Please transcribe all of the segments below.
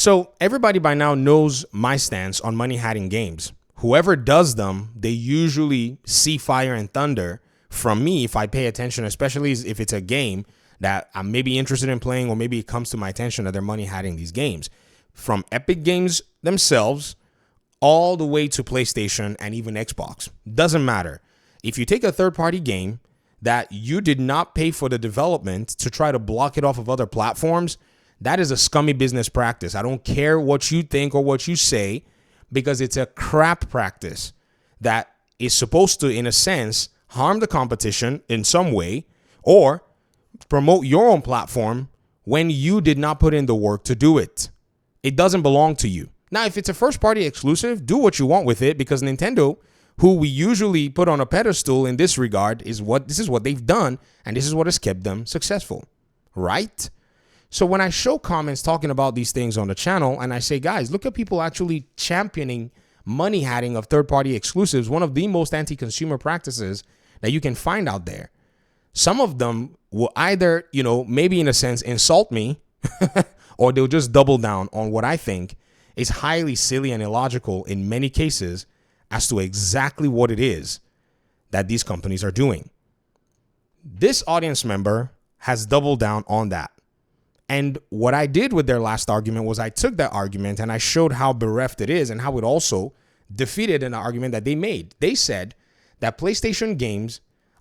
So everybody by now knows my stance on money hiding games. Whoever does them, they usually see fire and thunder from me if I pay attention, especially if it's a game that I'm maybe interested in playing, or maybe it comes to my attention that they're money hiding these games. From Epic Games themselves all the way to PlayStation and even Xbox. Doesn't matter. If you take a third-party game that you did not pay for the development to try to block it off of other platforms, that is a scummy business practice. I don't care what you think or what you say, because it's a crap practice that is supposed to, in a sense, harm the competition in some way or promote your own platform when you did not put in the work to do it. It doesn't belong to you. Now, if it's a first-party exclusive, do what you want with it, because Nintendo, who we usually put on a pedestal in this regard, this is what they've done, and this is what has kept them successful, right? So when I show comments talking about these things on the channel, and I say, guys, look at people actually championing money hiding of third-party exclusives, one of the most anti-consumer practices that you can find out there. Some of them will either, maybe in a sense insult me, or they'll just double down on what I think is highly silly and illogical in many cases as to exactly what it is that these companies are doing. This audience member has doubled down on that. And what I did with their last argument was I took that argument and I showed how bereft it is and how it also defeated an argument that they made. They said that PlayStation games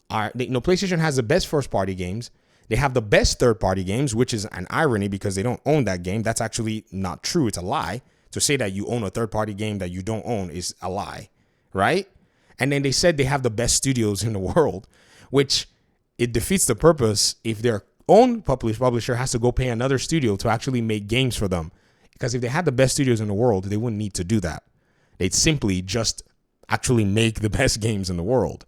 PlayStation has the best first-party games. They have the best third-party games, which is an irony because they don't own that game. That's actually not true. It's a lie. To say that you own a third-party game that you don't own is a lie, right? And then they said they have the best studios in the world, which it defeats the purpose if their own publisher has to go pay another studio to actually make games for them. Because if they had the best studios in the world, they wouldn't need to do that. They'd simply just actually make the best games in the world.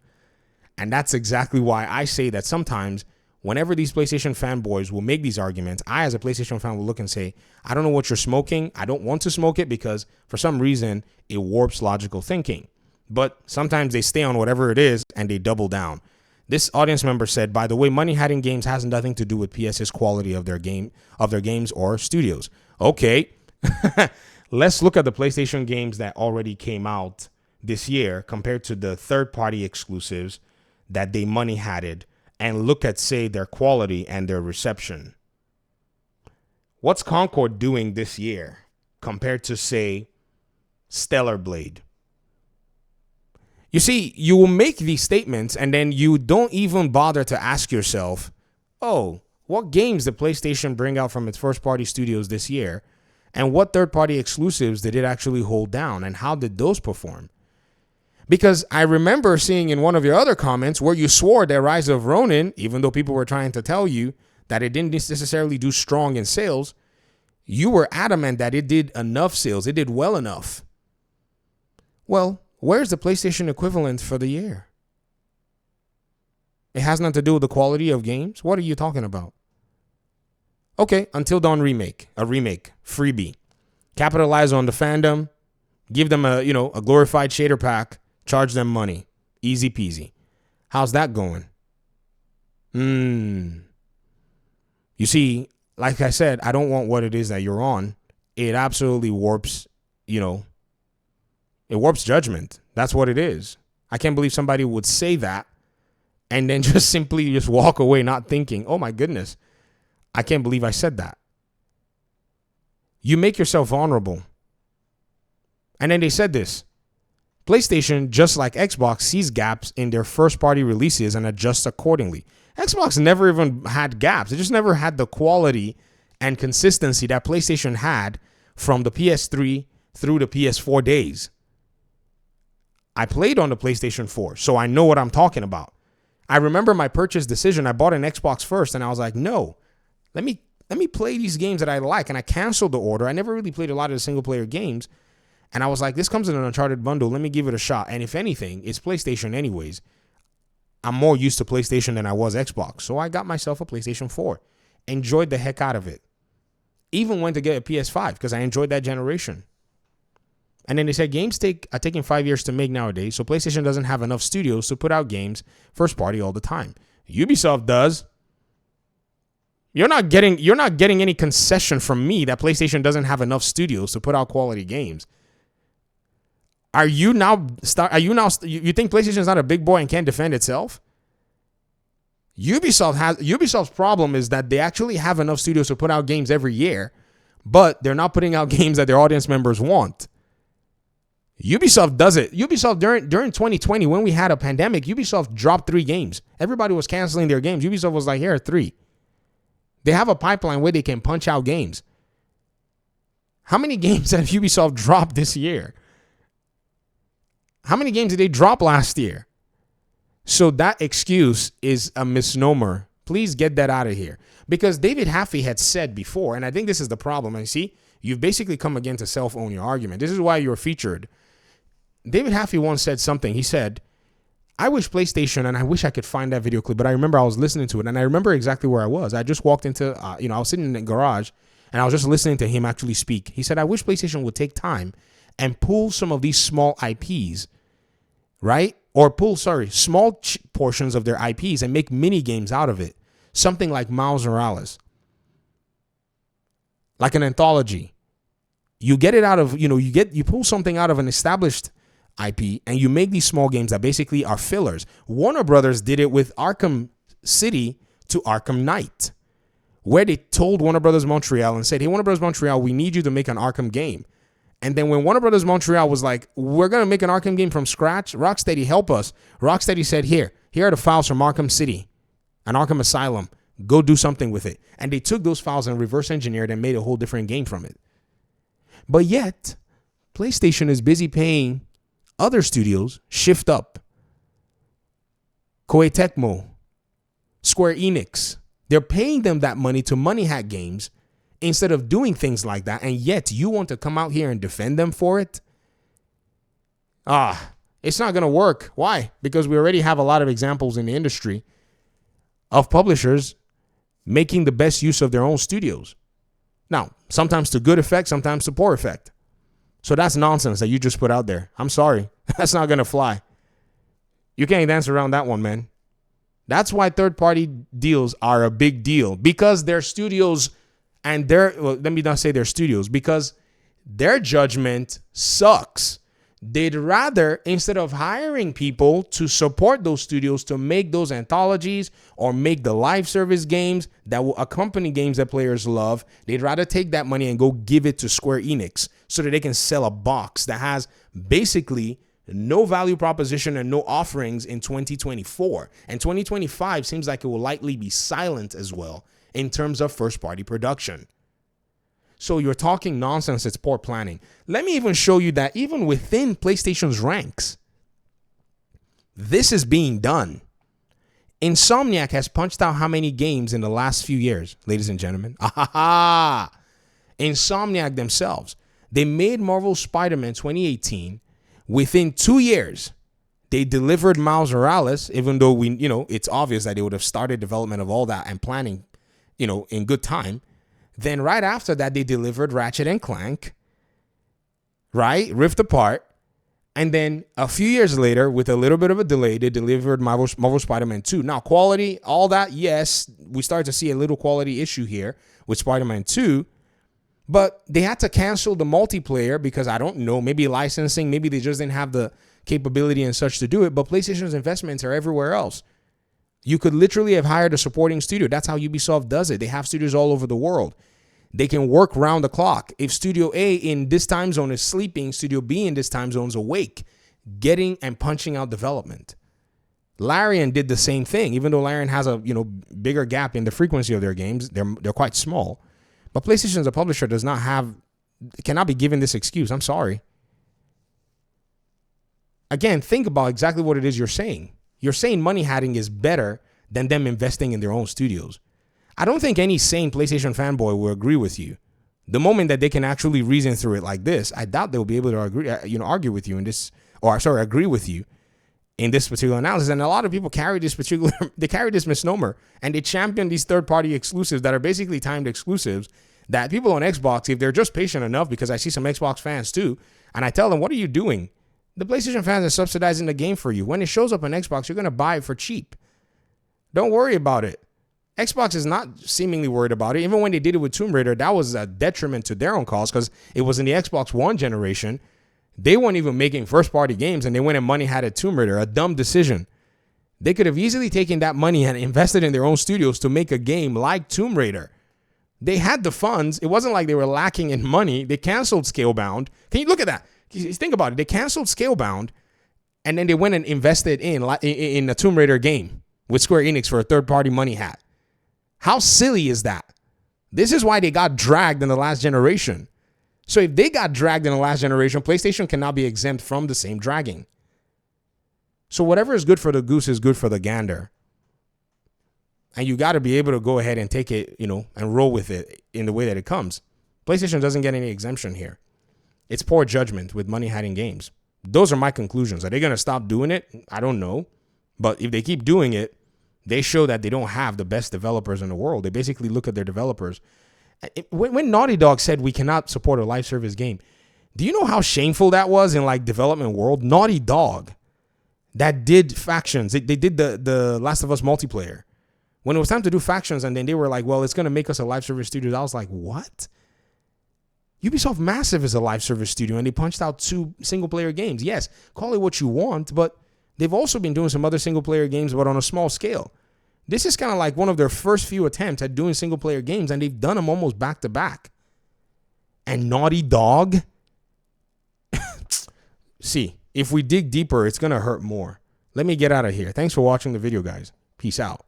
And that's exactly why I say that sometimes whenever these PlayStation fanboys will make these arguments, I as a PlayStation fan will look and say, I don't know what you're smoking. I don't want to smoke it because for some reason it warps logical thinking. But sometimes they stay on whatever it is and they double down. This audience member said, by the way, money hiding games has nothing to do with PS's quality of their games or studios. Okay, let's look at the PlayStation games that already came out this year compared to the third-party exclusives that they money hided, and look at, say, their quality and their reception. What's Concord doing this year compared to, say, Stellar Blade? You see, you will make these statements and then you don't even bother to ask yourself, oh, what games did PlayStation bring out from its first-party studios this year? And what third-party exclusives did it actually hold down? And how did those perform? Because I remember seeing in one of your other comments where you swore that Rise of Ronin, even though people were trying to tell you that it didn't necessarily do strong in sales, you were adamant that it did enough sales. It did well enough. Well, where's the PlayStation equivalent for the year? It has nothing to do with the quality of games. What are you talking about? Okay, Until Dawn remake, freebie. Capitalize on the fandom, give them a glorified shader pack, charge them money. Easy peasy. How's that going? You see, like I said, I don't want what it is that you're on. It absolutely warps, it warps judgment. That's what it is. I can't believe somebody would say that and then just simply just walk away not thinking, oh my goodness, I can't believe I said that. You make yourself vulnerable. And then they said this. PlayStation, just like Xbox, sees gaps in their first-party releases and adjusts accordingly. Xbox never even had gaps. It just never had the quality and consistency that PlayStation had from the PS3 through the PS4 days. I played on the PlayStation 4, so I know what I'm talking about. I remember my purchase decision. I bought an Xbox first, and I was like, no, let me play these games that I like, and I canceled the order. I never really played a lot of the single-player games. And I was like, this comes in an Uncharted bundle. Let me give it a shot. And if anything, it's PlayStation anyways. I'm more used to PlayStation than I was Xbox. So I got myself a PlayStation 4. Enjoyed the heck out of it. Even went to get a PS5 because I enjoyed that generation. And then they said games are taking 5 years to make nowadays. So PlayStation doesn't have enough studios to put out games first party all the time. Ubisoft does. You're not getting any concession from me that PlayStation doesn't have enough studios to put out quality games. You think PlayStation is not a big boy and can't defend itself? Ubisoft's problem is that they actually have enough studios to put out games every year, but they're not putting out games that their audience members want. Ubisoft does it. Ubisoft during 2020, when we had a pandemic, Ubisoft dropped 3 games. Everybody was canceling their games. Ubisoft was like, here are 3. They have a pipeline where they can punch out games. How many games have Ubisoft dropped this year? How many games did they drop last year? So that excuse is a misnomer. Please get that out of here. Because David Haffey had said before, and I think this is the problem, and see, you've basically come again to self-own your argument. This is why you're featured. David Haffey once said something. He said, I wish PlayStation, and I wish I could find that video clip, but I remember I was listening to it, and I remember exactly where I was. I just walked into, I was sitting in the garage, and I was just listening to him actually speak. He said, I wish PlayStation would take time and pull some of these small IPs, right? Or pull, small portions of their IPs and make mini games out of it. Something like Miles Morales. Like an anthology. You get it out of, you pull something out of an established IP and you make these small games that basically are fillers. Warner Brothers did it with Arkham City to Arkham Knight, where they told Warner Brothers Montreal and said, hey, Warner Brothers Montreal, we need you to make an Arkham game. And then when Warner Brothers Montreal was like, we're going to make an Arkham game from scratch, Rocksteady, help us. Rocksteady said, here are the files from Arkham City and Arkham Asylum. Go do something with it. And they took those files and reverse engineered and made a whole different game from it. But yet, PlayStation is busy paying other studios, Shift Up, Koei Tecmo, Square Enix. They're paying them that money to money hack games instead of doing things like that. And yet you want to come out here and defend them for it? It's not going to work. Why? Because we already have a lot of examples in the industry of publishers making the best use of their own studios. Now, sometimes to good effect, sometimes to poor effect. So that's nonsense that you just put out there. I'm sorry. That's not going to fly. You can't dance around that one, man. That's why third-party deals are a big deal, because their studios and let me not say their studios, because their judgment sucks. They'd rather, instead of hiring people to support those studios to make those anthologies or make the live service games that will accompany games that players love, they'd rather take that money and go give it to Square Enix so that they can sell a box that has basically no value proposition and no offerings in 2024. And 2025 seems like it will likely be silent as well in terms of first-party production. So you're talking nonsense. It's poor planning. Let me even show you that even within PlayStation's ranks, this is being done. Insomniac has punched out how many games in the last few years, ladies and gentlemen? Insomniac themselves. They made Marvel Spider-Man 2018. Within 2 years, they delivered Miles Morales, even though it's obvious that they would have started development of all that and planning, in good time. Then right after that, they delivered Ratchet and Clank, right? Rift Apart. And then a few years later, with a little bit of a delay, they delivered Marvel Spider-Man 2. Now, quality, all that, yes, we started to see a little quality issue here with Spider-Man 2. But they had to cancel the multiplayer because, I don't know, maybe licensing, maybe they just didn't have the capability and such to do it. But PlayStation's investments are everywhere else. You could literally have hired a supporting studio. That's how Ubisoft does it. They have studios all over the world. They can work round the clock. If Studio A in this time zone is sleeping, Studio B in this time zone is awake, getting and punching out development. Larian did the same thing, even though Larian has a bigger gap in the frequency of their games. They're quite small. But PlayStation as a publisher cannot be given this excuse. I'm sorry. Again, think about exactly what it is you're saying. You're saying money hacking is better than them investing in their own studios. I don't think any sane PlayStation fanboy will agree with you. The moment that they can actually reason through it like this, I doubt they'll be able to argue with you in this, agree with you in this particular analysis. And a lot of people carry this misnomer, and they champion these third-party exclusives that are basically timed exclusives that people on Xbox, if they're just patient enough, because I see some Xbox fans too, and I tell them, what are you doing? The PlayStation fans are subsidizing the game for you. When it shows up on Xbox, you're going to buy it for cheap. Don't worry about it. Xbox is not seemingly worried about it. Even when they did it with Tomb Raider, that was a detriment to their own cause because it was in the Xbox One generation. They weren't even making first-party games, and they went and money had a Tomb Raider. A dumb decision. They could have easily taken that money and invested in their own studios to make a game like Tomb Raider. They had the funds. It wasn't like they were lacking in money. They canceled Scalebound. Can you look at that? Think about it. They canceled Scalebound, and then they went and invested in a Tomb Raider game with Square Enix for a third-party money hat. How silly is that? This is why they got dragged in the last generation. So if they got dragged in the last generation, PlayStation cannot be exempt from the same dragging. So whatever is good for the goose is good for the gander. And you got to be able to go ahead and take it, and roll with it in the way that it comes. PlayStation doesn't get any exemption here. It's poor judgment with money hiding games. Those are my conclusions. Are they going to stop doing it? I don't know. But if they keep doing it, they show that they don't have the best developers in the world. They basically look at their developers. When Naughty Dog said we cannot support a live service game, do you know how shameful that was in development world? Naughty Dog that did Factions. They did the Last of Us multiplayer. When it was time to do Factions, and then they were like, well, it's going to make us a live service studio. I was like, what? Ubisoft Massive is a live service studio, and they punched out 2 single-player games. Yes, call it what you want, but they've also been doing some other single-player games, but on a small scale. This is kind of like one of their first few attempts at doing single-player games, and they've done them almost back-to-back. And Naughty Dog? See, if we dig deeper, it's going to hurt more. Let me get out of here. Thanks for watching the video, guys. Peace out.